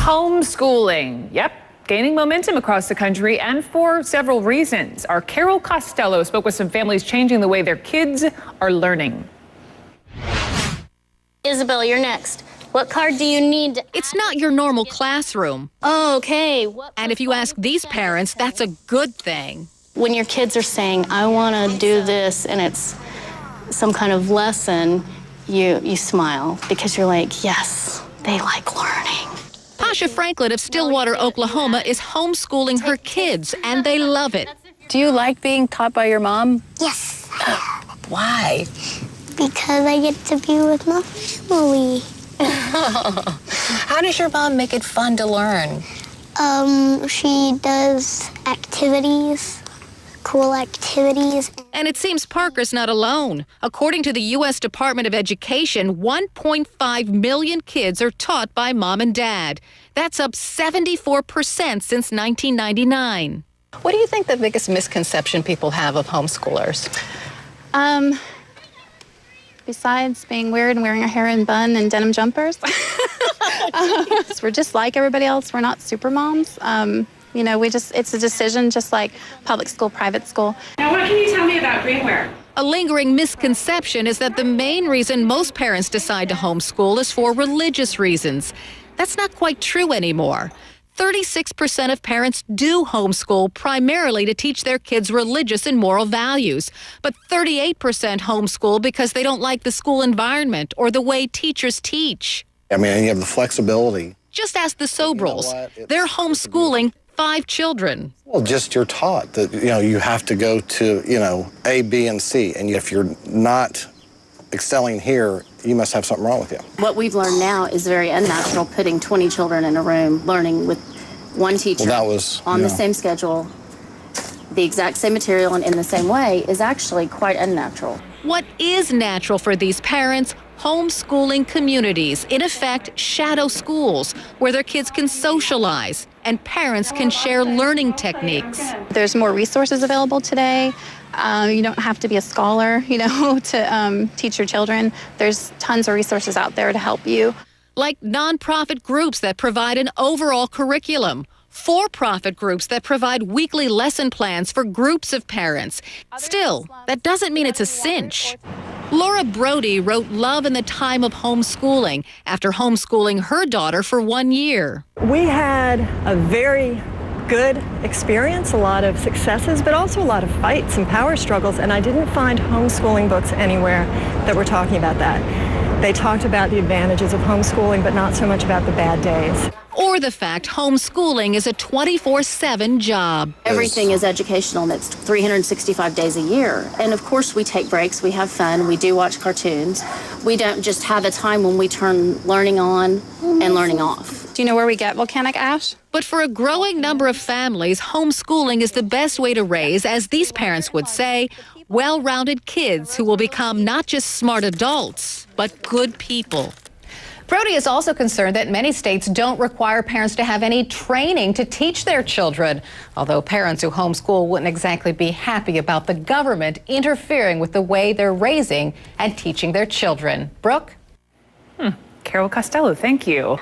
Homeschooling. Yep. Gaining momentum across the country and for several reasons. Our Carol Costello spoke with some families changing the way their kids are learning. Isabel, you're next. What card do you need? It's not your normal classroom. Oh, okay. And if you ask these parents, that's a good thing. When your kids are saying, I want to do this, and it's some kind of lesson, you smile because you're like, yes, they like learning. Pasha Franklin of Stillwater, Oklahoma is homeschooling her kids, and they love it. Do you like being taught by your mom? Yes. Why? Because I get to be with my family. How does your mom make it fun to learn? She does activities, cool activities. And it seems Parker's not alone. According to the U.S. Department of Education, 1.5 million kids are taught by mom and dad. That's up 74% since 1999. What do you think the biggest misconception people have of homeschoolers? Besides being weird and wearing our hair in bun and denim jumpers. We're just like everybody else. We're not super moms. You know, it's a decision just like public school, private school. Now, what can you tell me about greenware? A lingering misconception is that the main reason most parents decide to homeschool is for religious reasons. That's not quite true anymore. 36% of parents do homeschool primarily to teach their kids religious and moral values. But 38% homeschool because they don't like the school environment or the way teachers teach. I mean, you have the flexibility. Just ask the Sobrels. They're homeschooling 5 children. Well, just you're taught that, you have to go to, A, B, and C. And if you're not excelling here, you must have something wrong with you. What we've learned now is very unnatural, putting 20 children in a room learning with one teacher on the same schedule, the exact same material and in the same way is actually quite unnatural. What is natural for these parents? Homeschooling communities, in effect, shadow schools, where their kids can socialize and parents can share learning techniques. There's more resources available today. You don't have to be a scholar, to teach your children. There's tons of resources out there to help you. Like nonprofit groups that provide an overall curriculum, for-profit groups that provide weekly lesson plans for groups of parents. Still, that doesn't mean it's a cinch. Laura Brody wrote Love in the Time of Homeschooling after homeschooling her daughter for 1 year. We had a very good experience, a lot of successes, but also a lot of fights and power struggles, and I didn't find homeschooling books anywhere that were talking about that. They talked about the advantages of homeschooling, but not so much about the bad days. Or the fact homeschooling is a 24/7 job. Everything is educational, and it's 365 days a year. And of course we take breaks, we have fun, we do watch cartoons. We don't just have a time when we turn learning on and learning off. Do you know where we get volcanic ash? But for a growing number of families, homeschooling is the best way to raise, as these parents would say, well-rounded kids who will become not just smart adults, but good people. Brody is also concerned that many states don't require parents to have any training to teach their children, although parents who homeschool wouldn't exactly be happy about the government interfering with the way they're raising and teaching their children. Brooke? Carol Costello, thank you.